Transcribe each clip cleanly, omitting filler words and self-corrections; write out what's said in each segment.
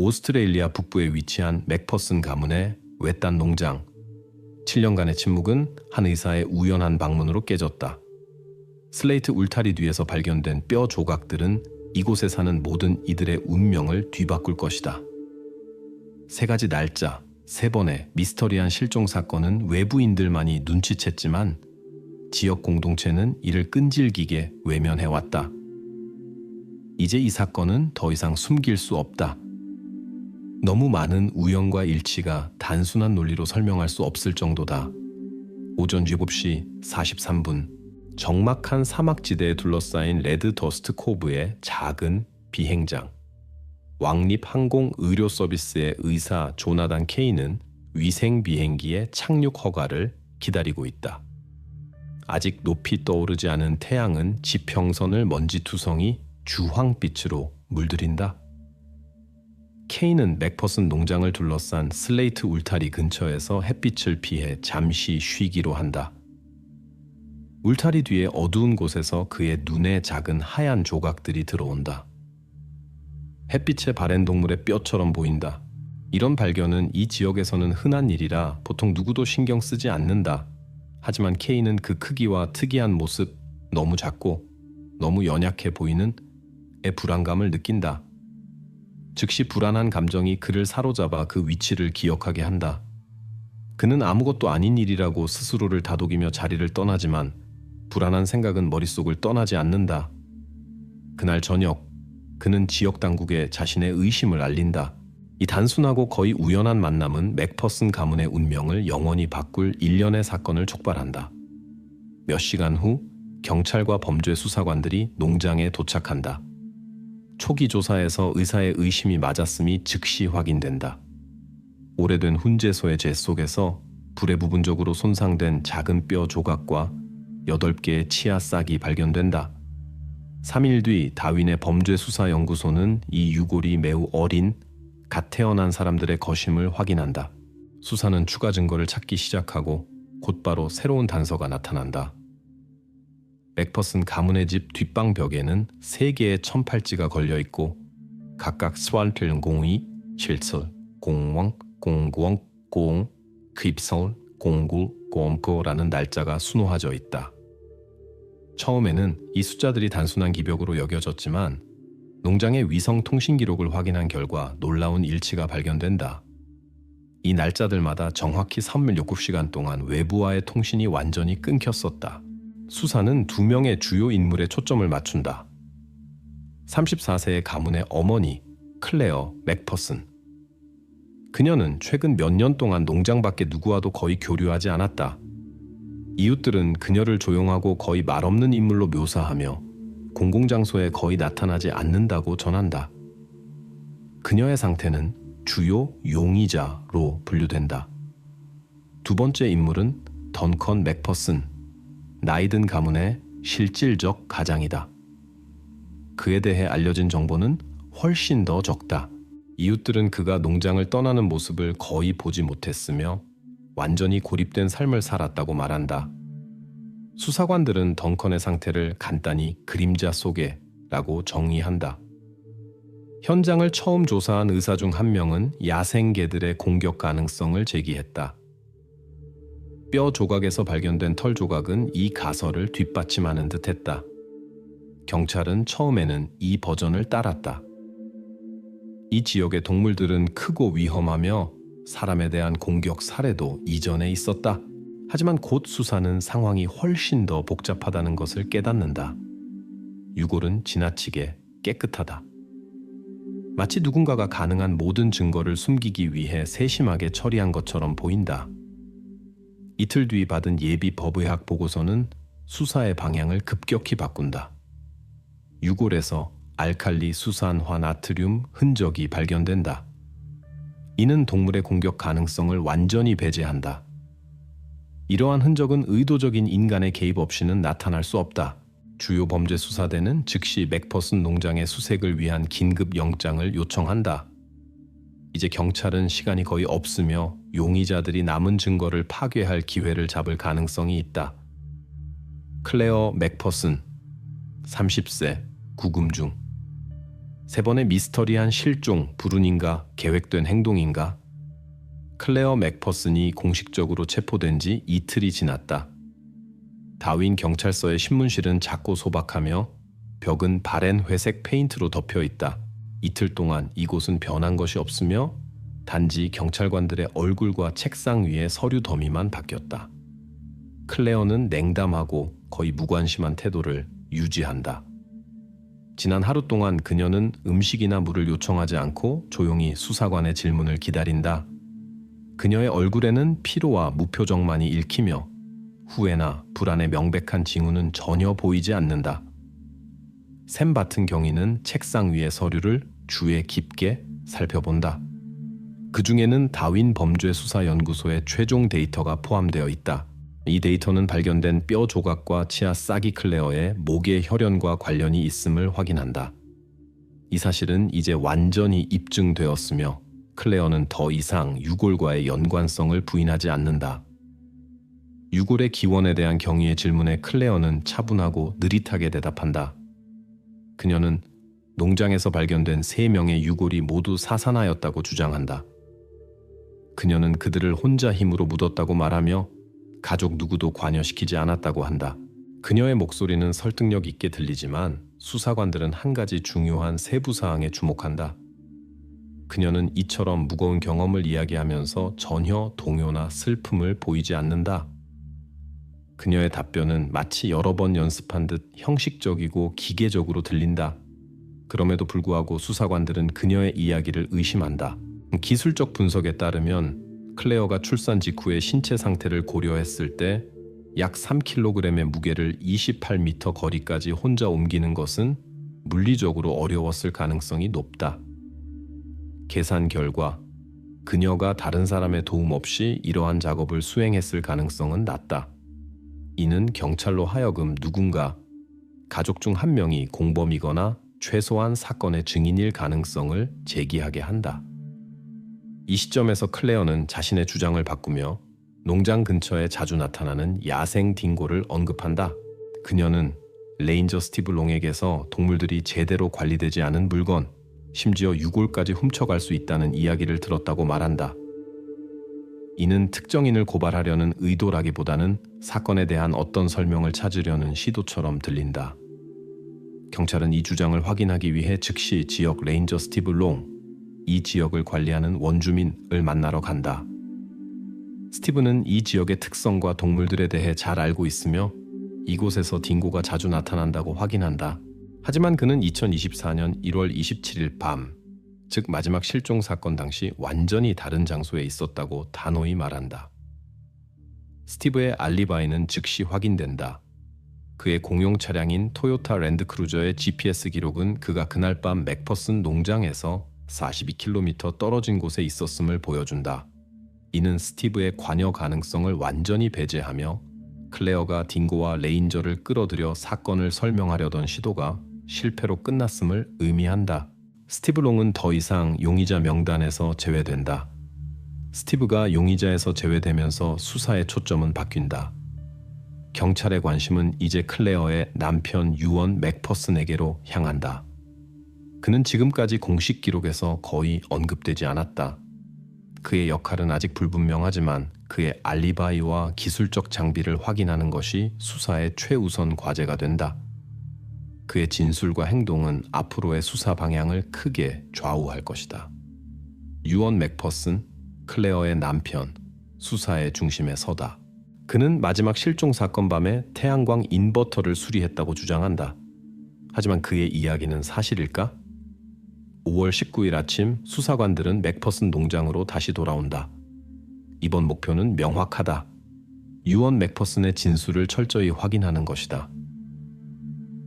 오스트레일리아 북부에 위치한 맥퍼슨 가문의 외딴 농장. 7년간의 침묵은 한 의사의 우연한 방문으로 깨졌다. 슬레이트 울타리 뒤에서 발견된 뼈 조각들은 이곳에 사는 모든 이들의 운명을 뒤바꿀 것이다. 3가지 날짜, 3번의 미스터리한 실종 사건은 외부인들만이 눈치챘지만 지역 공동체는 이를 끈질기게 외면해왔다. 이제 이 사건은 더 이상 숨길 수 없다. 너무 많은 우연과 일치가 단순한 논리로 설명할 수 없을 정도다. 오전 7시 43분, 적막한 사막지대에 둘러싸인 레드 더스트 코브의 작은 비행장. 왕립 항공 의료 서비스의 의사 조나단 케이는 위생 비행기의 착륙 허가를 기다리고 있다. 아직 높이 떠오르지 않은 태양은 지평선을 먼지투성이 주황빛으로 물들인다. 케이는 맥퍼슨 농장을 둘러싼 슬레이트 울타리 근처에서 햇빛을 피해 잠시 쉬기로 한다. 울타리 뒤에 어두운 곳에서 그의 눈에 작은 하얀 조각들이 들어온다. 햇빛에 바랜 동물의 뼈처럼 보인다. 이런 발견은 이 지역에서는 흔한 일이라 보통 누구도 신경 쓰지 않는다. 하지만 케이는 그 크기와 특이한 모습, 너무 작고 너무 연약해 보이는 불안감을 느낀다. 즉시 불안한 감정이 그를 사로잡아 그 위치를 기억하게 한다. 그는 아무것도 아닌 일이라고 스스로를 다독이며 자리를 떠나지만 불안한 생각은 머릿속을 떠나지 않는다. 그날 저녁, 그는 지역 당국에 자신의 의심을 알린다. 이 단순하고 거의 우연한 만남은 맥퍼슨 가문의 운명을 영원히 바꿀 일련의 사건을 촉발한다. 몇 시간 후 경찰과 범죄 수사관들이 농장에 도착한다. 초기 조사에서 의사의 의심이 맞았음이 즉시 확인된다. 오래된 훈제소의 재 속에서 불에 부분적으로 손상된 작은 뼈 조각과 8개의 치아 싹이 발견된다. 3일 뒤 다윈의 범죄수사연구소는 이 유골이 매우 어린 갓 태어난 사람들의 것임을 확인한다. 수사는 추가 증거를 찾기 시작하고 곧바로 새로운 단서가 나타난다. 맥퍼슨 가문의 집 뒷방 벽에는 3개의 천팔찌가 걸려있고 각각 스왈틀 02, 77, 01, 00, 0, 크입설, 09, 09라는 날짜가 수놓아져 있다. 처음에는 이 숫자들이 단순한 기벽으로 여겨졌지만 농장의 위성 통신 기록을 확인한 결과 놀라운 일치가 발견된다. 이 날짜들마다 정확히 37시간 동안 외부와의 통신이 완전히 끊겼었다. 수사는 2명의 주요 인물에 초점을 맞춘다. 34세의 가문의 어머니, 클레어 맥퍼슨. 그녀는 최근 몇 년 동안 농장 밖에 누구와도 거의 교류하지 않았다. 이웃들은 그녀를 조용하고 거의 말없는 인물로 묘사하며 공공장소에 거의 나타나지 않는다고 전한다. 그녀의 상태는 주요 용의자로 분류된다. 2번째 인물은 던컨 맥퍼슨, 나이든 가문의 실질적 가장이다. 그에 대해 알려진 정보는 훨씬 더 적다. 이웃들은 그가 농장을 떠나는 모습을 거의 보지 못했으며 완전히 고립된 삶을 살았다고 말한다. 수사관들은 덩컨의 상태를 간단히 그림자 속에라고 정의한다. 현장을 처음 조사한 의사 중 한 명은 야생개들의 공격 가능성을 제기했다. 뼈 조각에서 발견된 털 조각은 이 가설을 뒷받침하는 듯했다. 경찰은 처음에는 이 버전을 따랐다. 이 지역의 동물들은 크고 위험하며 사람에 대한 공격 사례도 이전에 있었다. 하지만 곧 수사는 상황이 훨씬 더 복잡하다는 것을 깨닫는다. 유골은 지나치게 깨끗하다. 마치 누군가가 가능한 모든 증거를 숨기기 위해 세심하게 처리한 것처럼 보인다. 이틀 뒤 받은 예비 법의학 보고서는 수사의 방향을 급격히 바꾼다. 유골에서 알칼리 수산화 나트륨 흔적이 발견된다. 이는 동물의 공격 가능성을 완전히 배제한다. 이러한 흔적은 의도적인 인간의 개입 없이는 나타날 수 없다. 주요 범죄 수사대는 즉시 맥퍼슨 농장의 수색을 위한 긴급 영장을 요청한다. 이제 경찰은 시간이 거의 없으며 용의자들이 남은 증거를 파괴할 기회를 잡을 가능성이 있다. 클레어 맥퍼슨, 30세, 구금 중. 3번의 미스터리한 실종, 불운인가, 계획된 행동인가? 클레어 맥퍼슨이 공식적으로 체포된 지 이틀이 지났다. 다윈 경찰서의 신문실은 작고 소박하며 벽은 바랜 회색 페인트로 덮여 있다. 이틀 동안 이곳은 변한 것이 없으며 단지 경찰관들의 얼굴과 책상 위에 서류 더미만 바뀌었다. 클레어는 냉담하고 거의 무관심한 태도를 유지한다. 지난 하루 동안 그녀는 음식이나 물을 요청하지 않고 조용히 수사관의 질문을 기다린다. 그녀의 얼굴에는 피로와 무표정만이 읽히며 후회나 불안의 명백한 징후는 전혀 보이지 않는다. 샘 바튼 경위는 책상 위의 서류를 주의 깊게 살펴본다. 그 중에는 다윈 범죄수사연구소의 최종 데이터가 포함되어 있다. 이 데이터는 발견된 뼈 조각과 치아 싹이 클레어의 목의 혈연과 관련이 있음을 확인한다. 이 사실은 이제 완전히 입증되었으며 클레어는 더 이상 유골과의 연관성을 부인하지 않는다. 유골의 기원에 대한 경위의 질문에 클레어는 차분하고 느릿하게 대답한다. 그녀는 농장에서 발견된 3명의 유골이 모두 사산하였다고 주장한다. 그녀는 그들을 혼자 힘으로 묻었다고 말하며 가족 누구도 관여시키지 않았다고 한다. 그녀의 목소리는 설득력 있게 들리지만 수사관들은 한 가지 중요한 세부 사항에 주목한다. 그녀는 이처럼 무거운 경험을 이야기하면서 전혀 동요나 슬픔을 보이지 않는다. 그녀의 답변은 마치 여러 번 연습한 듯 형식적이고 기계적으로 들린다. 그럼에도 불구하고 수사관들은 그녀의 이야기를 의심한다. 기술적 분석에 따르면 클레어가 출산 직후의 신체 상태를 고려했을 때 약 3kg의 무게를 28m 거리까지 혼자 옮기는 것은 물리적으로 어려웠을 가능성이 높다. 계산 결과 그녀가 다른 사람의 도움 없이 이러한 작업을 수행했을 가능성은 낮다. 이는 경찰로 하여금 누군가, 가족 중 한 명이 공범이거나 최소한 사건의 증인일 가능성을 제기하게 한다. 이 시점에서 클레어는 자신의 주장을 바꾸며 농장 근처에 자주 나타나는 야생 딩고를 언급한다. 그녀는 레인저 스티브 롱에게서 동물들이 제대로 관리되지 않은 물건, 심지어 유골까지 훔쳐갈 수 있다는 이야기를 들었다고 말한다. 이는 특정인을 고발하려는 의도라기보다는 사건에 대한 어떤 설명을 찾으려는 시도처럼 들린다. 경찰은 이 주장을 확인하기 위해 즉시 지역 레인저 스티브 롱, 이 지역을 관리하는 원주민을 만나러 간다. 스티브는 이 지역의 특성과 동물들에 대해 잘 알고 있으며 이곳에서 딩고가 자주 나타난다고 확인한다. 하지만 그는 2024년 1월 27일 밤, 즉 마지막 실종 사건 당시 완전히 다른 장소에 있었다고 단호히 말한다. 스티브의 알리바이는 즉시 확인된다. 그의 공용 차량인 토요타 랜드크루저의 GPS 기록은 그가 그날 밤 맥퍼슨 농장에서 42km 떨어진 곳에 있었음을 보여준다. 이는 스티브의 관여 가능성을 완전히 배제하며 클레어가 딩고와 레인저를 끌어들여 사건을 설명하려던 시도가 실패로 끝났음을 의미한다. 스티브 롱은 더 이상 용의자 명단에서 제외된다. 스티브가 용의자에서 제외되면서 수사의 초점은 바뀐다. 경찰의 관심은 이제 클레어의 남편 유언 맥퍼슨에게로 향한다. 그는 지금까지 공식 기록에서 거의 언급되지 않았다. 그의 역할은 아직 불분명하지만 그의 알리바이와 기술적 장비를 확인하는 것이 수사의 최우선 과제가 된다. 그의 진술과 행동은 앞으로의 수사 방향을 크게 좌우할 것이다. 유언 맥퍼슨, 클레어의 남편, 수사의 중심에 서다. 그는 마지막 실종 사건 밤에 태양광 인버터를 수리했다고 주장한다. 하지만 그의 이야기는 사실일까? 5월 19일 아침 수사관들은 맥퍼슨 농장으로 다시 돌아온다. 이번 목표는 명확하다. 유언 맥퍼슨의 진술을 철저히 확인하는 것이다.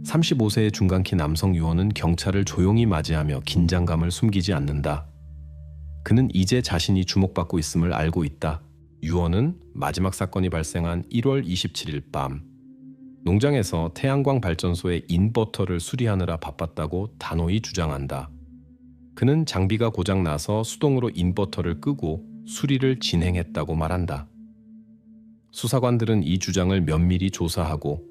35세의 중간키 남성 유언은 경찰을 조용히 맞이하며 긴장감을 숨기지 않는다. 그는 이제 자신이 주목받고 있음을 알고 있다. 유언은 마지막 사건이 발생한 1월 27일 밤 농장에서 태양광 발전소의 인버터를 수리하느라 바빴다고 단호히 주장한다. 그는 장비가 고장나서 수동으로 인버터를 끄고 수리를 진행했다고 말한다. 수사관들은 이 주장을 면밀히 조사하고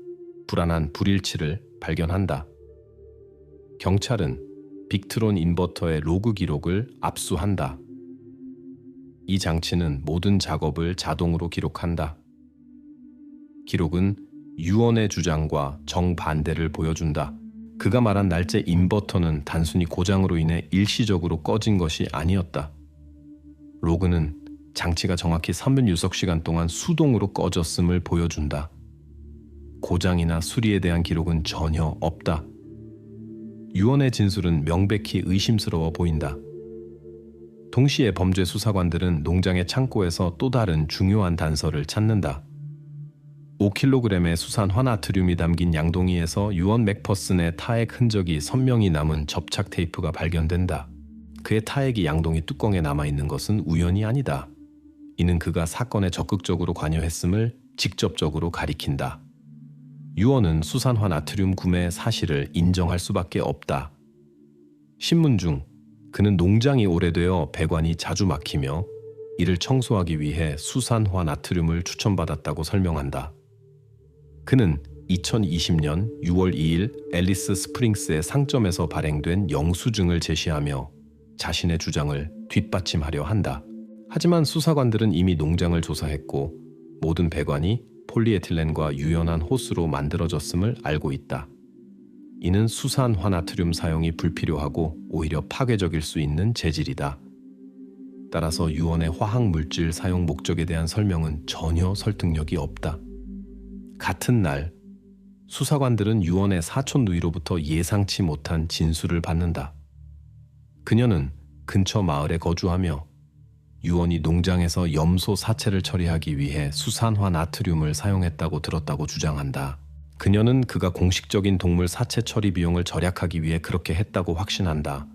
불안한 불일치를 발견한다. 경찰은 빅트론 인버터의 로그 기록을 압수한다. 이 장치는 모든 작업을 자동으로 기록한다. 기록은 유언의 주장과 정반대를 보여준다. 그가 말한 날짜 인버터는 단순히 고장으로 인해 일시적으로 꺼진 것이 아니었다. 로그는 장치가 정확히 306시간 동안 수동으로 꺼졌음을 보여준다. 고장이나 수리에 대한 기록은 전혀 없다. 유언의 진술은 명백히 의심스러워 보인다. 동시에 범죄 수사관들은 농장의 창고에서 또 다른 중요한 단서를 찾는다. 5kg의 수산화 나트륨이 담긴 양동이에서 유언 맥퍼슨의 타액 흔적이 선명히 남은 접착 테이프가 발견된다. 그의 타액이 양동이 뚜껑에 남아있는 것은 우연이 아니다. 이는 그가 사건에 적극적으로 관여했음을 직접적으로 가리킨다. 유언은 수산화 나트륨 구매 사실을 인정할 수밖에 없다. 신문 중 그는 농장이 오래되어 배관이 자주 막히며 이를 청소하기 위해 수산화 나트륨을 추천받았다고 설명한다. 그는 2020년 6월 2일 앨리스 스프링스의 상점에서 발행된 영수증을 제시하며 자신의 주장을 뒷받침하려 한다. 하지만 수사관들은 이미 농장을 조사했고 모든 배관이 폴리에틸렌과 유연한 호스로 만들어졌음을 알고 있다. 이는 수산화 나트륨 사용이 불필요하고 오히려 파괴적일 수 있는 재질이다. 따라서 유언의 화학 물질 사용 목적에 대한 설명은 전혀 설득력이 없다. 같은 날, 수사관들은 유언의 사촌 누이로부터 예상치 못한 진술을 받는다. 그녀는 근처 마을에 거주하며 유언이 농장에서 염소 사체를 처리하기 위해 수산화 나트륨을 사용했다고 들었다고 주장한다. 그녀는 그가 공식적인 동물 사체 처리 비용을 절약하기 위해 그렇게 했다고 확신한다.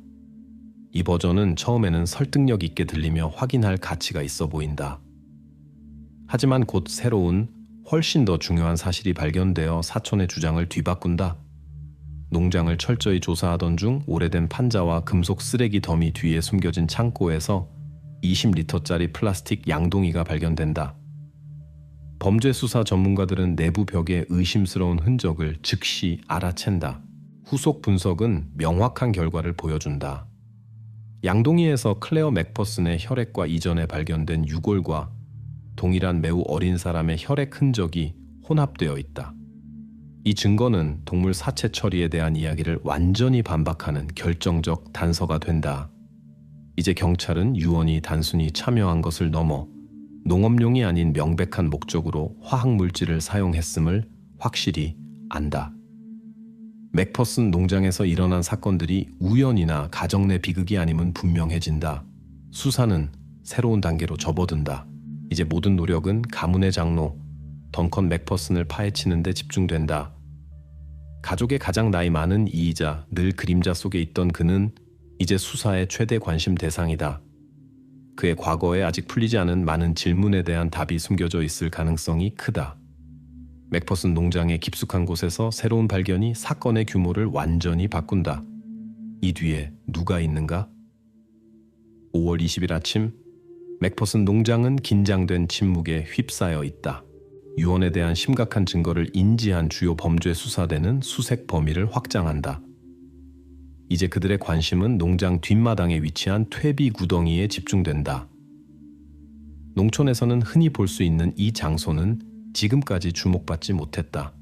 이 버전은 처음에는 설득력 있게 들리며 확인할 가치가 있어 보인다. 하지만 곧 새로운 훨씬 더 중요한 사실이 발견되어 사촌의 주장을 뒤바꾼다. 농장을 철저히 조사하던 중 오래된 판자와 금속 쓰레기 더미 뒤에 숨겨진 창고에서 20리터짜리 플라스틱 양동이가 발견된다. 범죄 수사 전문가들은 내부 벽에 의심스러운 흔적을 즉시 알아챈다. 후속 분석은 명확한 결과를 보여준다. 양동이에서 클레어 맥퍼슨의 혈액과 이전에 발견된 유골과 동일한 매우 어린 사람의 혈액 흔적이 혼합되어 있다. 이 증거는 동물 사체 처리에 대한 이야기를 완전히 반박하는 결정적 단서가 된다. 이제 경찰은 유언이 단순히 참여한 것을 넘어 농업용이 아닌 명백한 목적으로 화학물질을 사용했음을 확실히 안다. 맥퍼슨 농장에서 일어난 사건들이 우연이나 가정 내 비극이 아님은 분명해진다. 수사는 새로운 단계로 접어든다. 이제 모든 노력은 가문의 장로 던컨 맥퍼슨을 파헤치는 데 집중된다. 가족의 가장 나이 많은 이이자 늘 그림자 속에 있던 그는 이제 수사의 최대 관심 대상이다. 그의 과거에 아직 풀리지 않은 많은 질문에 대한 답이 숨겨져 있을 가능성이 크다. 맥퍼슨 농장의 깊숙한 곳에서 새로운 발견이 사건의 규모를 완전히 바꾼다. 이 뒤에 누가 있는가? 5월 20일 아침, 맥퍼슨 농장은 긴장된 침묵에 휩싸여 있다. 유언에 대한 심각한 증거를 인지한 주요 범죄 수사대는 수색 범위를 확장한다. 이제 그들의 관심은 농장 뒷마당에 위치한 퇴비 구덩이에 집중된다. 농촌에서는 흔히 볼 수 있는 이 장소는 지금까지 주목받지 못했다.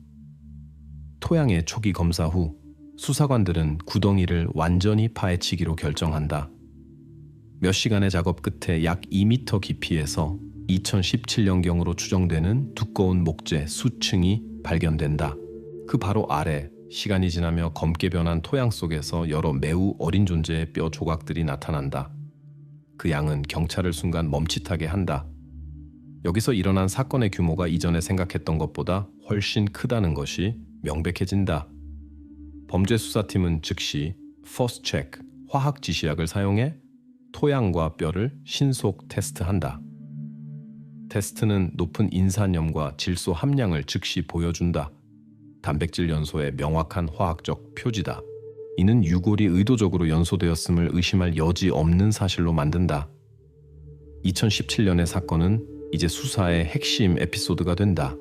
토양의 초기 검사 후 수사관들은 구덩이를 완전히 파헤치기로 결정한다. 몇 시간의 작업 끝에 약 2m 깊이에서 2017년경으로 추정되는 두꺼운 목재 수층이 발견된다. 그 바로 아래 시간이 지나며 검게 변한 토양 속에서 여러 매우 어린 존재의 뼈 조각들이 나타난다. 그 양은 경찰을 순간 멈칫하게 한다. 여기서 일어난 사건의 규모가 이전에 생각했던 것보다 훨씬 크다는 것이 명백해진다. 범죄 수사팀은 즉시 퍼스트 체크 화학 지시약을 사용해 토양과 뼈를 신속 테스트한다. 테스트는 높은 인산염과 질소 함량을 즉시 보여준다. 단백질 연소의 명확한 화학적 표지다. 이는 유골이 의도적으로 연소되었음을 의심할 여지 없는 사실로 만든다. 2017년의 사건은 이제 수사의 핵심 에피소드가 된다.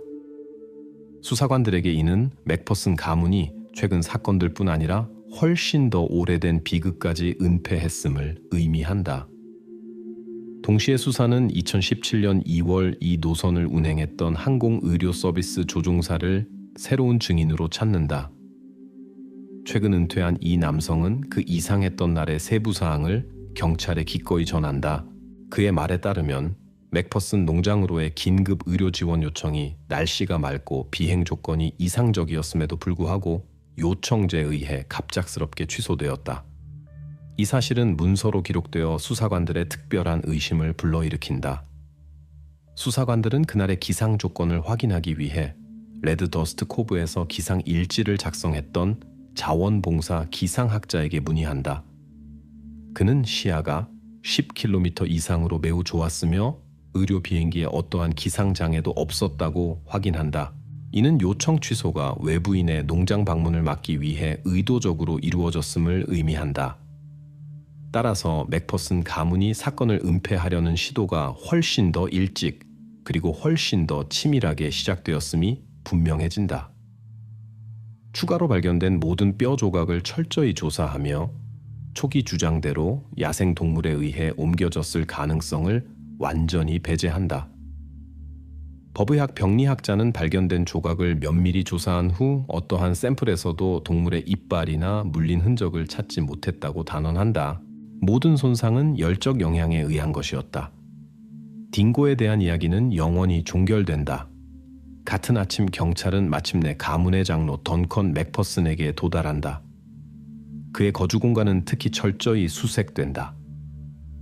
수사관들에게 이는 맥퍼슨 가문이 최근 사건들뿐 아니라 훨씬 더 오래된 비극까지 은폐했음을 의미한다. 동시에 수사는 2017년 2월 이 노선을 운행했던 항공의료서비스 조종사를 새로운 증인으로 찾는다. 최근 은퇴한 이 남성은 그 이상했던 날의 세부 사항을 경찰에 기꺼이 전한다. 그의 말에 따르면 맥퍼슨 농장으로의 긴급 의료 지원 요청이 날씨가 맑고 비행 조건이 이상적이었음에도 불구하고 요청제에 의해 갑작스럽게 취소되었다. 이 사실은 문서로 기록되어 수사관들의 특별한 의심을 불러일으킨다. 수사관들은 그날의 기상 조건을 확인하기 위해 레드 더스트 코브에서 기상 일지를 작성했던 자원봉사 기상학자에게 문의한다. 그는 시야가 10km 이상으로 매우 좋았으며 의료 비행기에 어떠한 기상 장애도 없었다고 확인한다. 이는 요청 취소가 외부인의 농장 방문을 막기 위해 의도적으로 이루어졌음을 의미한다. 따라서 맥퍼슨 가문이 사건을 은폐하려는 시도가 훨씬 더 일찍 그리고 훨씬 더 치밀하게 시작되었음이 분명해진다. 추가로 발견된 모든 뼈 조각을 철저히 조사하며 초기 주장대로 야생 동물에 의해 옮겨졌을 가능성을 완전히 배제한다. 법의학 병리학자는 발견된 조각을 면밀히 조사한 후 어떠한 샘플에서도 동물의 이빨이나 물린 흔적을 찾지 못했다고 단언한다. 모든 손상은 열적 영향에 의한 것이었다. 딩고에 대한 이야기는 영원히 종결된다. 같은 아침 경찰은 마침내 가문의 장로 던컨 맥퍼슨에게 도달한다. 그의 거주 공간은 특히 철저히 수색된다.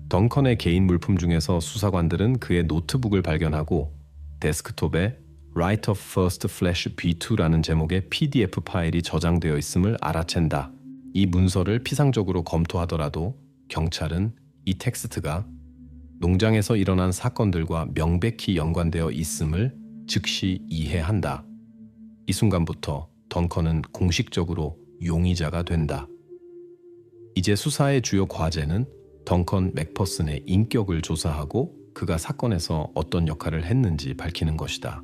던컨의 개인 물품 중에서 수사관들은 그의 노트북을 발견하고 데스크톱에 Right of First Flash B2라는 제목의 PDF 파일이 저장되어 있음을 알아챈다. 이 문서를 피상적으로 검토하더라도 경찰은 이 텍스트가 농장에서 일어난 사건들과 명백히 연관되어 있음을 즉시 이해한다. 이 순간부터 던컨은 공식적으로 용의자가 된다. 이제 수사의 주요 과제는 던컨 맥퍼슨의 인격을 조사하고 그가 사건에서 어떤 역할을 했는지 밝히는 것이다.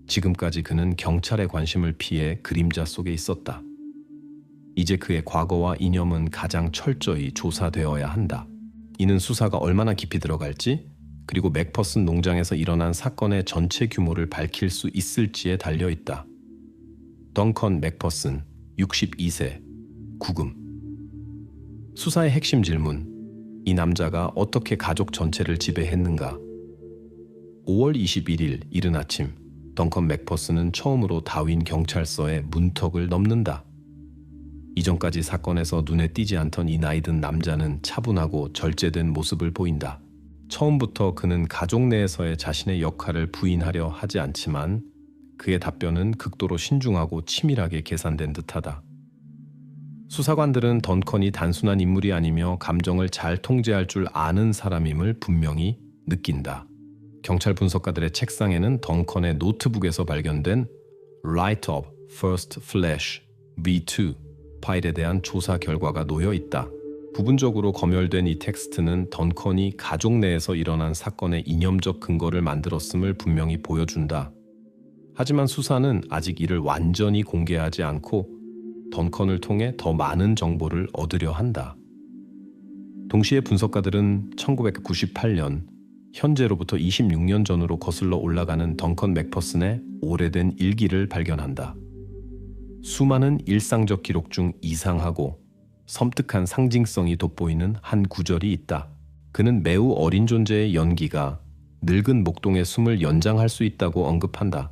지금까지 그는 경찰의 관심을 피해 그림자 속에 있었다. 이제 그의 과거와 이념은 가장 철저히 조사되어야 한다. 이는 수사가 얼마나 깊이 들어갈지 그리고 맥퍼슨 농장에서 일어난 사건의 전체 규모를 밝힐 수 있을지에 달려있다. 던컨 맥퍼슨, 62세, 구금. 수사의 핵심 질문. 이 남자가 어떻게 가족 전체를 지배했는가? 5월 21일 이른 아침, 던컨 맥퍼슨은 처음으로 다윈 경찰서의 문턱을 넘는다. 이전까지 사건에서 눈에 띄지 않던 이 나이든 남자는 차분하고 절제된 모습을 보인다. 처음부터 그는 가족 내에서의 자신의 역할을 부인하려 하지 않지만 그의 답변은 극도로 신중하고 치밀하게 계산된 듯하다. 수사관들은 던컨이 단순한 인물이 아니며 감정을 잘 통제할 줄 아는 사람임을 분명히 느낀다. 경찰 분석가들의 책상에는 던컨의 노트북에서 발견된 Right of First Flash B2 파일에 대한 조사 결과가 놓여 있다. 부분적으로 검열된 이 텍스트는 던컨이 가족 내에서 일어난 사건의 이념적 근거를 만들었음을 분명히 보여준다. 하지만 수사는 아직 이를 완전히 공개하지 않고 던컨을 통해 더 많은 정보를 얻으려 한다. 동시에 분석가들은 1998년, 현재로부터 26년 전으로 거슬러 올라가는 던컨 맥퍼슨의 오래된 일기를 발견한다. 수많은 일상적 기록 중 이상하고 섬뜩한 상징성이 돋보이는 한 구절이 있다. 그는 매우 어린 존재의 연기가 늙은 목동의 숨을 연장할 수 있다고 언급한다.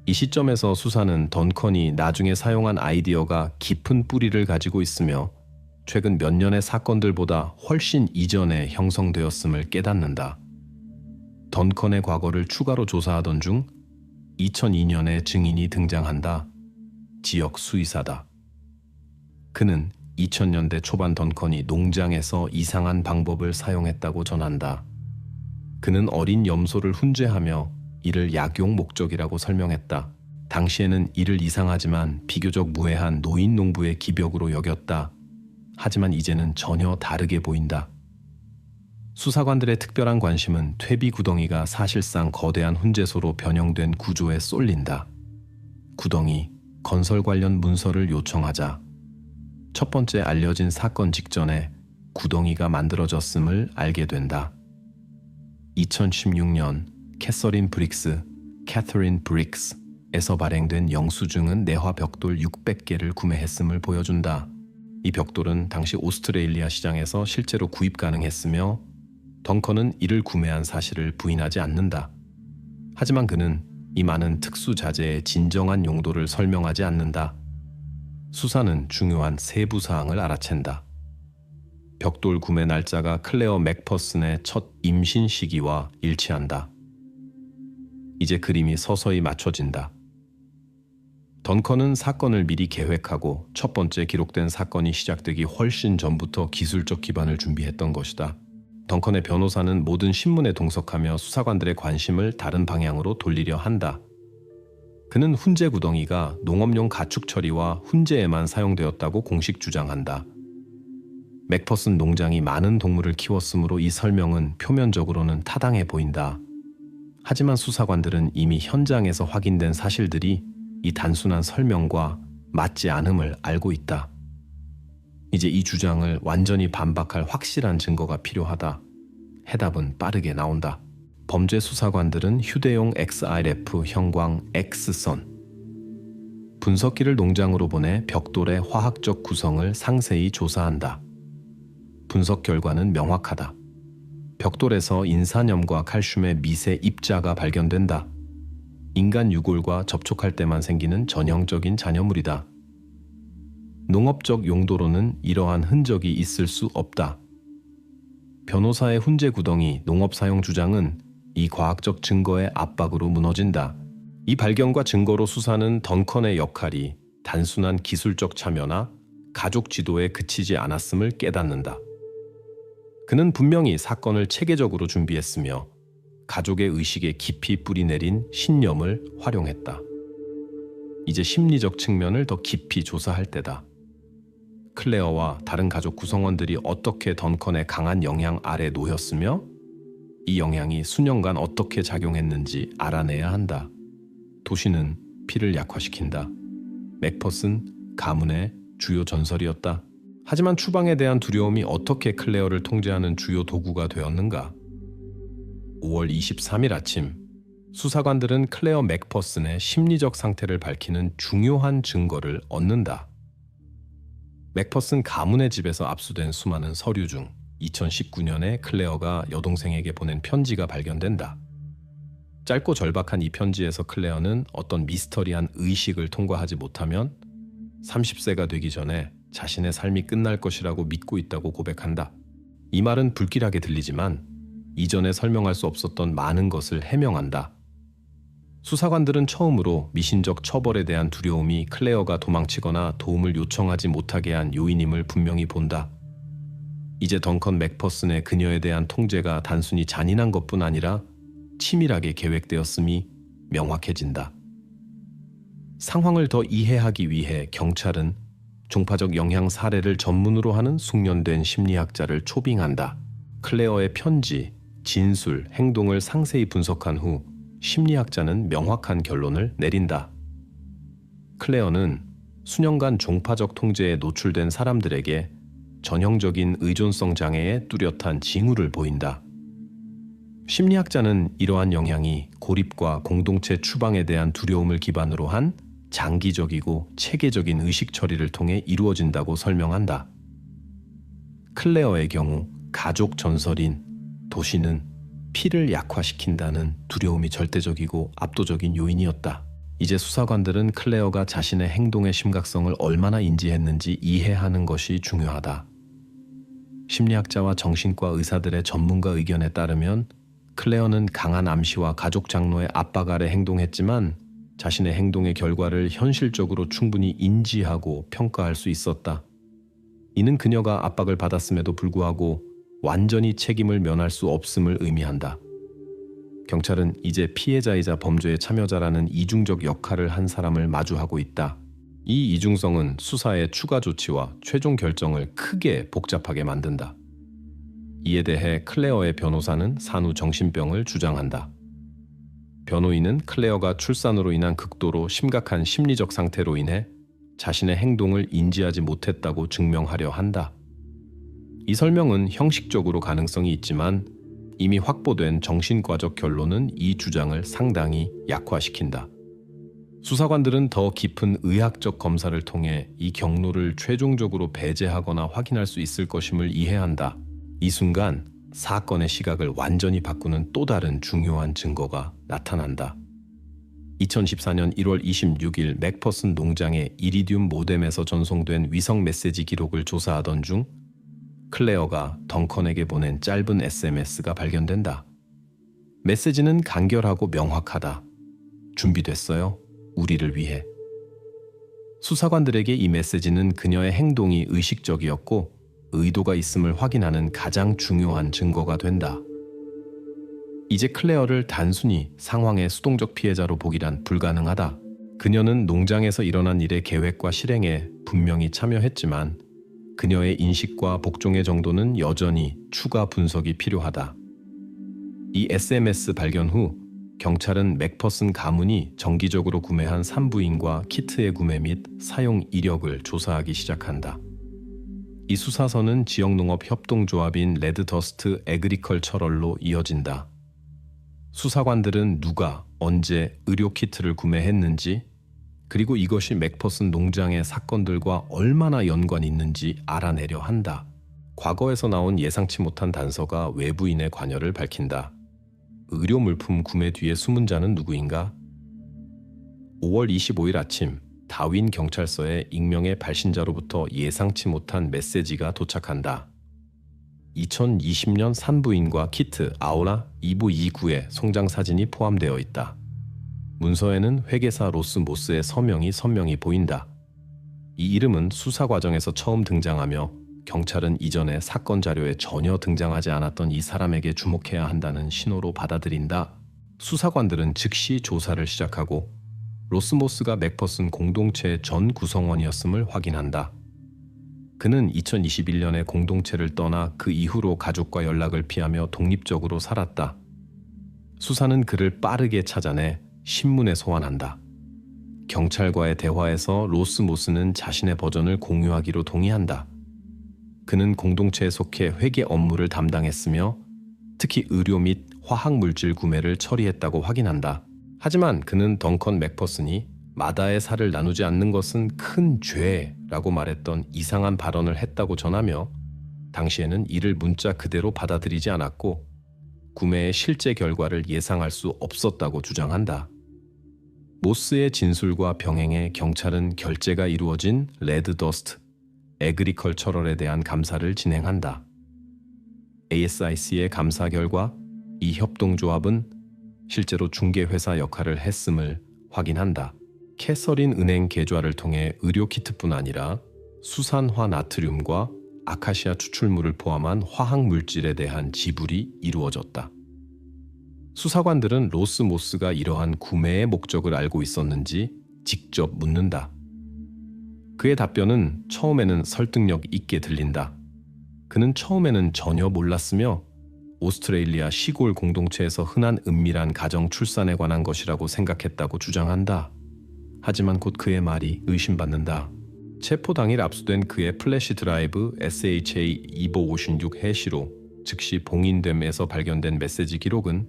이 시점에서 수사는 던컨이 나중에 사용한 아이디어가 깊은 뿌리를 가지고 있으며 최근 몇 년의 사건들보다 훨씬 이전에 형성되었음을 깨닫는다. 던컨의 과거를 추가로 조사하던 중 2002년에 증인이 등장한다. 지역 수의사다. 그는 2000년대 초반 던컨이 농장에서 이상한 방법을 사용했다고 전한다. 그는 어린 염소를 훈제하며 이를 약용 목적이라고 설명했다. 당시에는 이를 이상하지만 비교적 무해한 노인 농부의 기벽으로 여겼다. 하지만 이제는 전혀 다르게 보인다. 수사관들의 특별한 관심은 퇴비 구덩이가 사실상 거대한 훈제소로 변형된 구조에 쏠린다. 구덩이, 건설 관련 문서를 요청하자 첫 번째 알려진 사건 직전에 구덩이가 만들어졌음을 알게 된다. 2016년 캐서린 캐서린 브릭스에서 발행된 영수증은 내화 벽돌 600개를 구매했음을 보여준다. 이 벽돌은 당시 오스트레일리아 시장에서 실제로 구입 가능했으며 덩컨은 이를 구매한 사실을 부인하지 않는다. 하지만 그는 이 많은 특수 자재의 진정한 용도를 설명하지 않는다. 수사는 중요한 세부 사항을 알아챈다. 벽돌 구매 날짜가 클레어 맥퍼슨의 첫 임신 시기와 일치한다. 이제 그림이 서서히 맞춰진다. 던컨은 사건을 미리 계획하고 첫 번째 기록된 사건이 시작되기 훨씬 전부터 기술적 기반을 준비했던 것이다. 던컨의 변호사는 모든 신문에 동석하며 수사관들의 관심을 다른 방향으로 돌리려 한다. 그는 훈제 구덩이가 농업용 가축 처리와 훈제에만 사용되었다고 공식 주장한다. 맥퍼슨 농장이 많은 동물을 키웠으므로 이 설명은 표면적으로는 타당해 보인다. 하지만 수사관들은 이미 현장에서 확인된 사실들이 이 단순한 설명과 맞지 않음을 알고 있다. 이제 이 주장을 완전히 반박할 확실한 증거가 필요하다. 해답은 빠르게 나온다. 범죄 수사관들은 휴대용 XRF 형광 X선 분석기를 농장으로 보내 벽돌의 화학적 구성을 상세히 조사한다. 분석 결과는 명확하다. 벽돌에서 인산염과 칼슘의 미세 입자가 발견된다. 인간 유골과 접촉할 때만 생기는 전형적인 잔여물이다. 농업적 용도로는 이러한 흔적이 있을 수 없다. 변호사의 훈제 구덩이 농업 사용 주장은 이 과학적 증거의 압박으로 무너진다. 이 발견과 증거로 수사는 던컨의 역할이 단순한 기술적 참여나 가족 지도에 그치지 않았음을 깨닫는다. 그는 분명히 사건을 체계적으로 준비했으며 가족의 의식에 깊이 뿌리내린 신념을 활용했다. 이제 심리적 측면을 더 깊이 조사할 때다. 클레어와 다른 가족 구성원들이 어떻게 던컨의 강한 영향 아래 놓였으며 이 영향이 수년간 어떻게 작용했는지 알아내야 한다. 도시는 피를 약화시킨다. 맥퍼슨 가문의 주요 전설이었다. 하지만 추방에 대한 두려움이 어떻게 클레어를 통제하는 주요 도구가 되었는가? 5월 23일 아침, 수사관들은 클레어 맥퍼슨의 심리적 상태를 밝히는 중요한 증거를 얻는다. 맥퍼슨 가문의 집에서 압수된 수많은 서류 중 2019년에 클레어가 여동생에게 보낸 편지가 발견된다. 짧고 절박한 이 편지에서 클레어는 어떤 미스터리한 의식을 통과하지 못하면 30세가 되기 전에 자신의 삶이 끝날 것이라고 믿고 있다고 고백한다. 이 말은 불길하게 들리지만 이전에 설명할 수 없었던 많은 것을 해명한다. 수사관들은 처음으로 미신적 처벌에 대한 두려움이 클레어가 도망치거나 도움을 요청하지 못하게 한 요인임을 분명히 본다. 이제 던컨 맥퍼슨의 그녀에 대한 통제가 단순히 잔인한 것뿐 아니라 치밀하게 계획되었음이 명확해진다. 상황을 더 이해하기 위해 경찰은 종파적 영향 사례를 전문으로 하는 숙련된 심리학자를 초빙한다. 클레어의 편지, 진술, 행동을 상세히 분석한 후 심리학자는 명확한 결론을 내린다. 클레어는 수년간 종파적 통제에 노출된 사람들에게 전형적인 의존성 장애의 뚜렷한 징후를 보인다. 심리학자는 이러한 영향이 고립과 공동체 추방에 대한 두려움을 기반으로 한 장기적이고 체계적인 의식 처리를 통해 이루어진다고 설명한다. 클레어의 경우 가족 전설인 도시는 피를 약화시킨다는 두려움이 절대적이고 압도적인 요인이었다. 이제 수사관들은 클레어가 자신의 행동의 심각성을 얼마나 인지했는지 이해하는 것이 중요하다. 심리학자와 정신과 의사들의 전문가 의견에 따르면 클레어는 강한 암시와 가족 장로의 압박 아래 행동했지만 자신의 행동의 결과를 현실적으로 충분히 인지하고 평가할 수 있었다. 이는 그녀가 압박을 받았음에도 불구하고 완전히 책임을 면할 수 없음을 의미한다. 경찰은 이제 피해자이자 범죄의 참여자라는 이중적 역할을 한 사람을 마주하고 있다. 이 이중성은 수사의 추가 조치와 최종 결정을 크게 복잡하게 만든다. 이에 대해 클레어의 변호사는 산후 정신병을 주장한다. 변호인은 클레어가 출산으로 인한 극도로 심각한 심리적 상태로 인해 자신의 행동을 인지하지 못했다고 증명하려 한다. 이 설명은 형식적으로 가능성이 있지만 이미 확보된 정신과적 결론은 이 주장을 상당히 약화시킨다. 수사관들은 더 깊은 의학적 검사를 통해 이 경로를 최종적으로 배제하거나 확인할 수 있을 것임을 이해한다. 이 순간 사건의 시각을 완전히 바꾸는 또 다른 중요한 증거가 나타난다. 2014년 1월 26일 맥퍼슨 농장의 이리듐 모뎀에서 전송된 위성 메시지 기록을 조사하던 중 클레어가 덩컨에게 보낸 짧은 SMS가 발견된다. 메시지는 간결하고 명확하다. 준비됐어요? 우리를 위해. 수사관들에게 이 메시지는 그녀의 행동이 의식적이었고 의도가 있음을 확인하는 가장 중요한 증거가 된다. 이제 클레어를 단순히 상황의 수동적 피해자로 보기란 불가능하다. 그녀는 농장에서 일어난 일의 계획과 실행에 분명히 참여했지만 그녀의 인식과 복종의 정도는 여전히 추가 분석이 필요하다. 이 SMS 발견 후 경찰은 맥퍼슨 가문이 정기적으로 구매한 산부인과 키트의 구매 및 사용 이력을 조사하기 시작한다. 이 수사선은 지역농업협동조합인 레드더스트 에그리컬처럴로 이어진다. 수사관들은 누가 언제 의료 키트를 구매했는지 그리고 이것이 맥퍼슨 농장의 사건들과 얼마나 연관이 있는지 알아내려 한다. 과거에서 나온 예상치 못한 단서가 외부인의 관여를 밝힌다. 의료 물품 구매 뒤의 숨은 자는 누구인가? 5월 25일 아침 다윈 경찰서에 익명의 발신자로부터 예상치 못한 메시지가 도착한다. 2020년 산부인과 키트 아우라 2부 2구의 송장 사진이 포함되어 있다. 문서에는 회계사 로스 모스의 서명이 선명히 보인다. 이 이름은 수사 과정에서 처음 등장하며 경찰은 이전에 사건 자료에 전혀 등장하지 않았던 이 사람에게 주목해야 한다는 신호로 받아들인다. 수사관들은 즉시 조사를 시작하고 로스모스가 맥퍼슨 공동체의 전 구성원이었음을 확인한다. 그는 2021년에 공동체를 떠나 그 이후로 가족과 연락을 피하며 독립적으로 살았다. 수사는 그를 빠르게 찾아내 신문에 소환한다. 경찰과의 대화에서 로스모스는 자신의 버전을 공유하기로 동의한다. 그는 공동체에 속해 회계 업무를 담당했으며 특히 의료 및 화학물질 구매를 처리했다고 확인한다. 하지만 그는 덩컨 맥퍼슨이 마다의 살을 나누지 않는 것은 큰 죄라고 말했던 이상한 발언을 했다고 전하며 당시에는 이를 문자 그대로 받아들이지 않았고 구매의 실제 결과를 예상할 수 없었다고 주장한다. 모스의 진술과 병행해 경찰은 결제가 이루어진 레드더스트 에그리컬처럴에 대한 감사를 진행한다. ASIC의 감사 결과 이 협동조합은 실제로 중개회사 역할을 했음을 확인한다. 캐서린 은행 계좌를 통해 의료 키트뿐 아니라 수산화 나트륨과 아카시아 추출물을 포함한 화학물질에 대한 지불이 이루어졌다. 수사관들은 로스모스가 이러한 구매의 목적을 알고 있었는지 직접 묻는다. 그의 답변은 처음에는 설득력 있게 들린다. 그는 처음에는 전혀 몰랐으며 오스트레일리아 시골 공동체에서 흔한 은밀한 가정 출산에 관한 것이라고 생각했다고 주장한다. 하지만 곧 그의 말이 의심받는다. 체포 당일 압수된 그의 플래시 드라이브 SHA-2556 해시로 즉시 봉인됨에서 발견된 메시지 기록은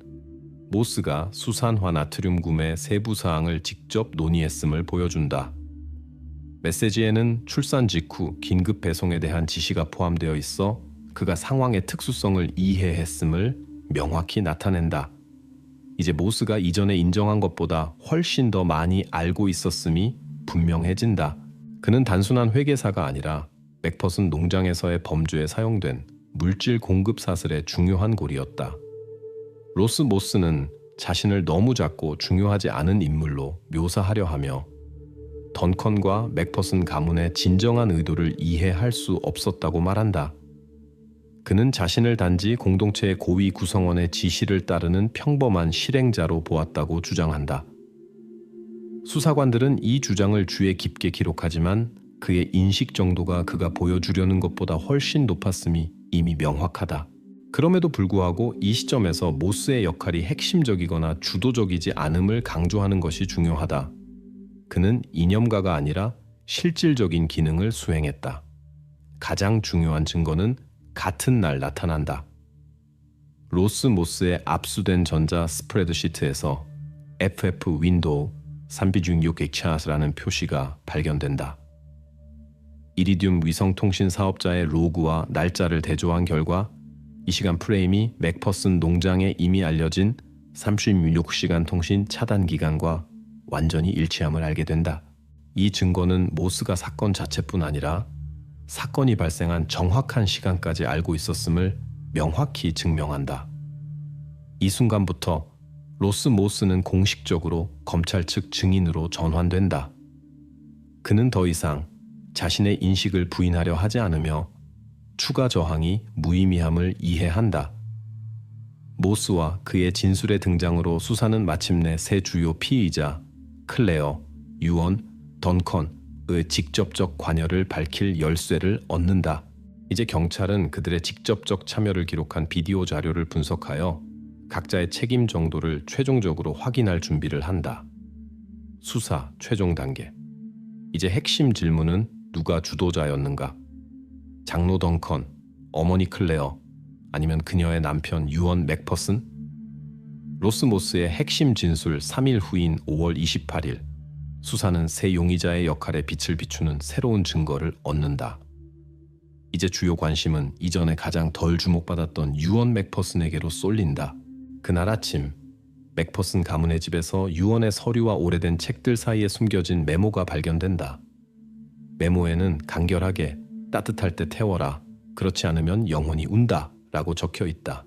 모스가 수산화 나트륨 구매 세부 사항을 직접 논의했음을 보여준다. 메시지에는 출산 직후 긴급 배송에 대한 지시가 포함되어 있어 그가 상황의 특수성을 이해했음을 명확히 나타낸다. 이제 모스가 이전에 인정한 것보다 훨씬 더 많이 알고 있었음이 분명해진다. 그는 단순한 회계사가 아니라 맥퍼슨 농장에서의 범죄에 사용된 물질 공급 사슬의 중요한 고리였다. 로스 모스는 자신을 너무 작고 중요하지 않은 인물로 묘사하려 하며 던컨과 맥퍼슨 가문의 진정한 의도를 이해할 수 없었다고 말한다. 그는 자신을 단지 공동체의 고위 구성원의 지시를 따르는 평범한 실행자로 보았다고 주장한다. 수사관들은 이 주장을 주에 깊게 기록하지만 그의 인식 정도가 그가 보여주려는 것보다 훨씬 높았음이 이미 명확하다. 그럼에도 불구하고 이 시점에서 모스의 역할이 핵심적이거나 주도적이지 않음을 강조하는 것이 중요하다. 그는 이념가가 아니라 실질적인 기능을 수행했다. 가장 중요한 증거는 같은 날 나타난다. 로스 모스의 압수된 전자 스프레드시트에서 FF 윈도우 3비중 6엑차스라는 표시가 발견된다. 이리듐 위성통신 사업자의 로그와 날짜를 대조한 결과 이 시간 프레임이 맥퍼슨 농장에 이미 알려진 36시간 통신 차단 기간과 완전히 일치함을 알게 된다. 이 증거는 모스가 사건 자체뿐 아니라 사건이 발생한 정확한 시간까지 알고 있었음을 명확히 증명한다. 이 순간부터 로스 모스는 공식적으로 검찰 측 증인으로 전환된다. 그는 더 이상 자신의 인식을 부인하려 하지 않으며 추가 저항이 무의미함을 이해한다. 모스와 그의 진술의 등장으로 수사는 마침내 세 주요 피의자 클레어, 유언, 던컨의 직접적 관여를 밝힐 열쇠를 얻는다. 이제 경찰은 그들의 직접적 참여를 기록한 비디오 자료를 분석하여 각자의 책임 정도를 최종적으로 확인할 준비를 한다. 수사 최종 단계. 이제 핵심 질문은 누가 주도자였는가? 장로 던컨, 어머니 클레어, 아니면 그녀의 남편 유언 맥퍼슨? 로스 모스의 핵심 진술 3일 후인 5월 28일, 수사는 새 용의자의 역할에 빛을 비추는 새로운 증거를 얻는다. 이제 주요 관심은 이전에 가장 덜 주목받았던 유언 맥퍼슨에게로 쏠린다. 그날 아침, 맥퍼슨 가문의 집에서 유언의 서류와 오래된 책들 사이에 숨겨진 메모가 발견된다. 메모에는 간결하게 따뜻할 때 태워라, 그렇지 않으면 영원히 운다 라고 적혀 있다.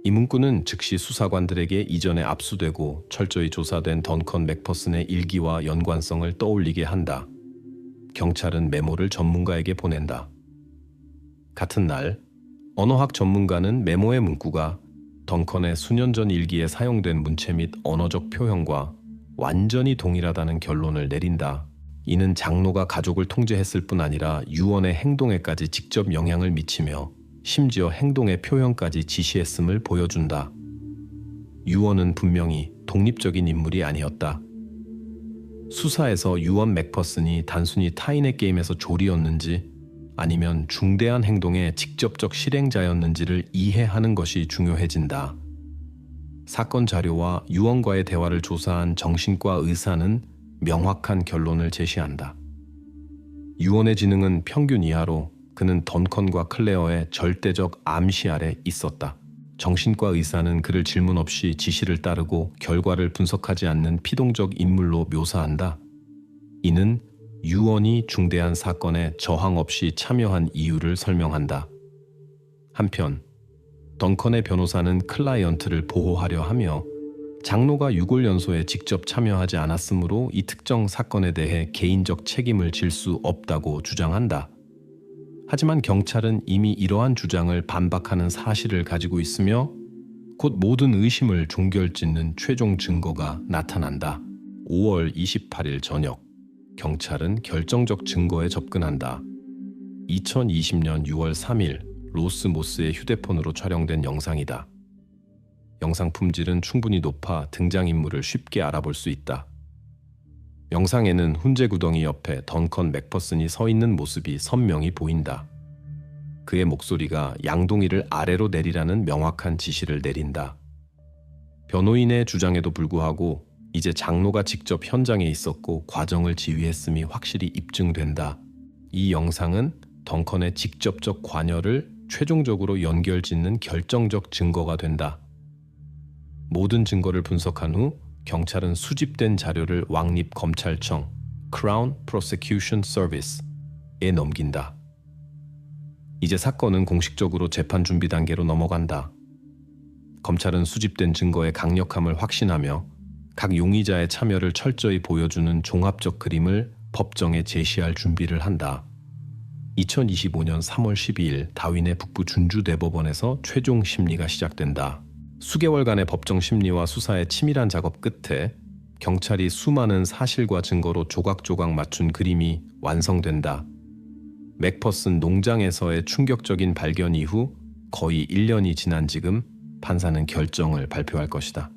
이 문구는 즉시 수사관들에게 이전에 압수되고 철저히 조사된 던컨 맥퍼슨의 일기와 연관성을 떠올리게 한다. 경찰은 메모를 전문가에게 보낸다. 같은 날, 언어학 전문가는 메모의 문구가 던컨의 수년 전 일기에 사용된 문체 및 언어적 표현과 완전히 동일하다는 결론을 내린다. 이는 장로가 가족을 통제했을 뿐 아니라 유언의 행동에까지 직접 영향을 미치며 심지어 행동의 표현까지 지시했음을 보여준다. 유언은 분명히 독립적인 인물이 아니었다. 수사에서 유언 맥퍼슨이 단순히 타인의 게임에서 조리였는지 아니면 중대한 행동의 직접적 실행자였는지를 이해하는 것이 중요해진다. 사건 자료와 유언과의 대화를 조사한 정신과 의사는 명확한 결론을 제시한다. 유언의 지능은 평균 이하로 그는 던컨과 클레어의 절대적 암시 아래 있었다. 정신과 의사는 그를 질문 없이 지시를 따르고 결과를 분석하지 않는 피동적 인물로 묘사한다. 이는 유언이 중대한 사건에 저항 없이 참여한 이유를 설명한다. 한편 던컨의 변호사는 클라이언트를 보호하려 하며 장로가 유골연소에 직접 참여하지 않았으므로 이 특정 사건에 대해 개인적 책임을 질 수 없다고 주장한다. 하지만 경찰은 이미 이러한 주장을 반박하는 사실을 가지고 있으며 곧 모든 의심을 종결짓는 최종 증거가 나타난다. 5월 28일 저녁, 경찰은 결정적 증거에 접근한다. 2020년 6월 3일 로스 모스의 휴대폰으로 촬영된 영상이다. 영상 품질은 충분히 높아 등장인물을 쉽게 알아볼 수 있다. 영상에는 훈제 구덩이 옆에 던컨 맥퍼슨이 서 있는 모습이 선명히 보인다. 그의 목소리가 양동이를 아래로 내리라는 명확한 지시를 내린다. 변호인의 주장에도 불구하고 이제 장로가 직접 현장에 있었고 과정을 지휘했음이 확실히 입증된다. 이 영상은 던컨의 직접적 관여를 최종적으로 연결짓는 결정적 증거가 된다. 모든 증거를 분석한 후 경찰은 수집된 자료를 왕립검찰청 Crown Prosecution Service에 넘긴다. 이제 사건은 공식적으로 재판 준비 단계로 넘어간다. 검찰은 수집된 증거의 강력함을 확신하며 각 용의자의 참여를 철저히 보여주는 종합적 그림을 법정에 제시할 준비를 한다. 2025년 3월 12일 다윈의 북부 준주대법원에서 최종 심리가 시작된다. 수개월간의 법정 심리와 수사의 치밀한 작업 끝에 경찰이 수많은 사실과 증거로 조각조각 맞춘 그림이 완성된다. 맥퍼슨 농장에서의 충격적인 발견 이후 거의 1년이 지난 지금 판사는 결정을 발표할 것이다.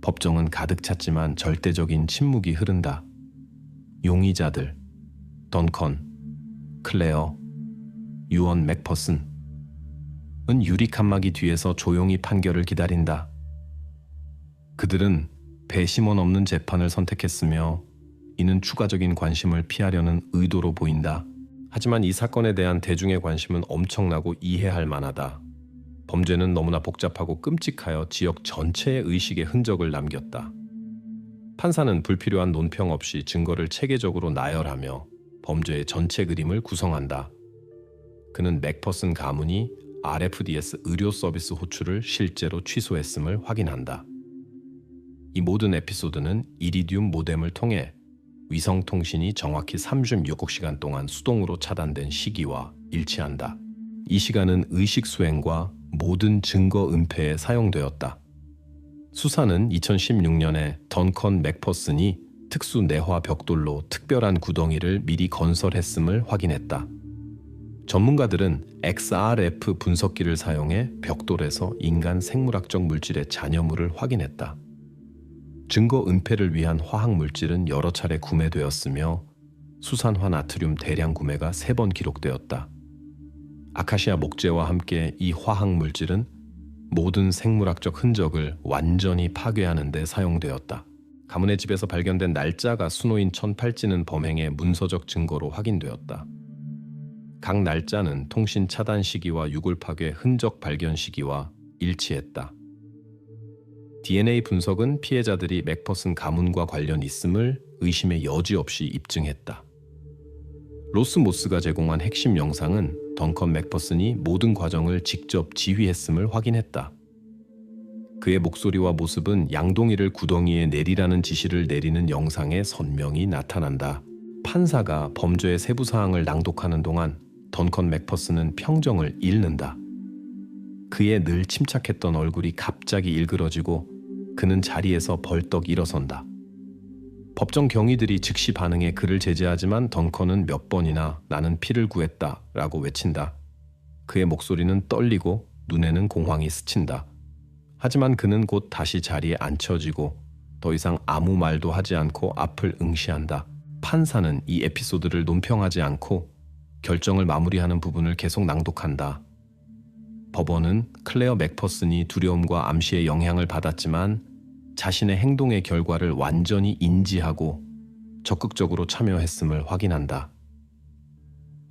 법정은 가득 찼지만 절대적인 침묵이 흐른다. 용의자들 던컨, 클레어, 유언 맥퍼슨은 유리 칸막이 뒤에서 조용히 판결을 기다린다. 그들은 배심원 없는 재판을 선택했으며 이는 추가적인 관심을 피하려는 의도로 보인다. 하지만 이 사건에 대한 대중의 관심은 엄청나고 이해할 만하다. 범죄는 너무나 복잡하고 끔찍하여 지역 전체의 의식의 흔적을 남겼다. 판사는 불필요한 논평 없이 증거를 체계적으로 나열하며 범죄의 전체 그림을 구성한다. 그는 맥퍼슨 가문이 RFDS 의료 서비스 호출을 실제로 취소했음을 확인한다. 이 모든 에피소드는 이리듐 모뎀을 통해 위성통신이 정확히 36시간 동안 수동으로 차단된 시기와 일치한다. 이 시간은 의식 수행과 모든 증거 은폐에 사용되었다. 수사는 2016년에 던컨 맥퍼슨이 특수 내화 벽돌로 특별한 구덩이를 미리 건설했음을 확인했다. 전문가들은 XRF 분석기를 사용해 벽돌에서 인간 생물학적 물질의 잔여물을 확인했다. 증거 은폐를 위한 화학 물질은 여러 차례 구매되었으며 수산화 나트륨 대량 구매가 3번 기록되었다. 아카시아 목재와 함께 이 화학 물질은 모든 생물학적 흔적을 완전히 파괴하는 데 사용되었다. 가문의 집에서 발견된 날짜가 수노인 1008지는 범행의 문서적 증거로 확인되었다. 각 날짜는 통신 차단 시기와 유골 파괴 흔적 발견 시기와 일치했다. DNA 분석은 피해자들이 맥퍼슨 가문과 관련 있음을 의심의 여지 없이 입증했다. 로스 모스가 제공한 핵심 영상은 던컨 맥퍼슨이 모든 과정을 직접 지휘했음을 확인했다. 그의 목소리와 모습은 양동이를 구덩이에 내리라는 지시를 내리는 영상에 선명히 나타난다. 판사가 범죄의 세부 사항을 낭독하는 동안 던컨 맥퍼슨은 평정을 잃는다. 그의 늘 침착했던 얼굴이 갑자기 일그러지고 그는 자리에서 벌떡 일어선다. 법정 경위들이 즉시 반응해 그를 제지하지만 던컨은 몇 번이나 나는 피를 구했다 라고 외친다. 그의 목소리는 떨리고 눈에는 공황이 스친다. 하지만 그는 곧 다시 자리에 앉혀지고 더 이상 아무 말도 하지 않고 앞을 응시한다. 판사는 이 에피소드를 논평하지 않고 결정을 마무리하는 부분을 계속 낭독한다. 법원은 클레어 맥퍼슨이 두려움과 암시의 영향을 받았지만 자신의 행동의 결과를 완전히 인지하고 적극적으로 참여했음을 확인한다.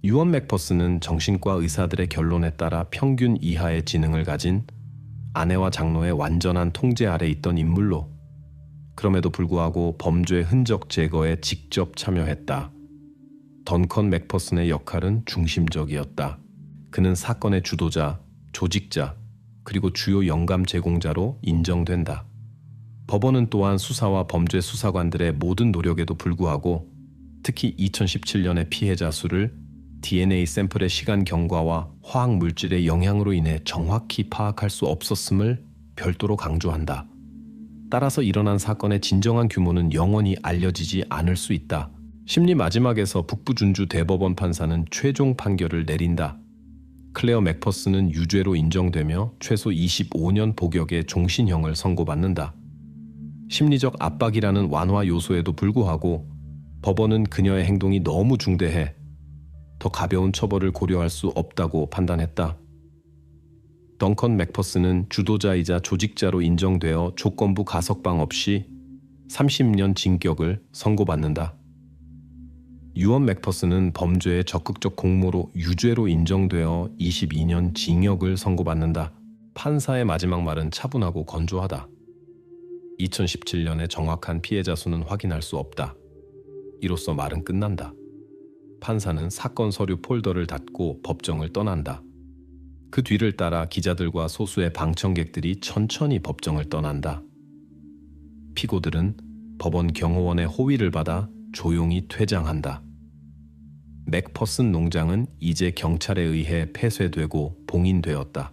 유언 맥퍼슨은 정신과 의사들의 결론에 따라 평균 이하의 지능을 가진 아내와 장로의 완전한 통제 아래 있던 인물로 그럼에도 불구하고 범죄 흔적 제거에 직접 참여했다. 던컨 맥퍼슨의 역할은 중심적이었다. 그는 사건의 주도자, 조직자, 그리고 주요 영감 제공자로 인정된다. 법원은 또한 수사와 범죄 수사관들의 모든 노력에도 불구하고 특히 2017년의 피해자 수를 DNA 샘플의 시간 경과와 화학 물질의 영향으로 인해 정확히 파악할 수 없었음을 별도로 강조한다. 따라서 일어난 사건의 진정한 규모는 영원히 알려지지 않을 수 있다. 심리 마지막에서 북부준주 대법원 판사는 최종 판결을 내린다. 클레어 맥퍼슨은 유죄로 인정되며 최소 25년 복역의 종신형을 선고받는다. 심리적 압박이라는 완화 요소에도 불구하고 법원은 그녀의 행동이 너무 중대해 더 가벼운 처벌을 고려할 수 없다고 판단했다. 던컨 맥퍼슨은 주도자이자 조직자로 인정되어 조건부 가석방 없이 30년 징역을 선고받는다. 유언 맥퍼슨은 범죄의 적극적 공모로 유죄로 인정되어 22년 징역을 선고받는다. 판사의 마지막 말은 차분하고 건조하다. 2017년의 정확한 피해자 수는 확인할 수 없다. 이로써 말은 끝난다. 판사는 사건 서류 폴더를 닫고 법정을 떠난다. 그 뒤를 따라 기자들과 소수의 방청객들이 천천히 법정을 떠난다. 피고들은 법원 경호원의 호위를 받아 조용히 퇴장한다. 맥퍼슨 농장은 이제 경찰에 의해 폐쇄되고 봉인되었다.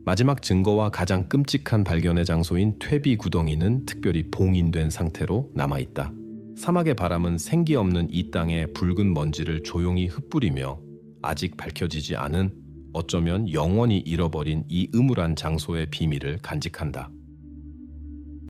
마지막 증거와 가장 끔찍한 발견의 장소인 퇴비 구덩이는 특별히 봉인된 상태로 남아있다. 사막의 바람은 생기 없는 이 땅에 붉은 먼지를 조용히 흩뿌리며 아직 밝혀지지 않은 어쩌면 영원히 잃어버린 이 음울한 장소의 비밀을 간직한다.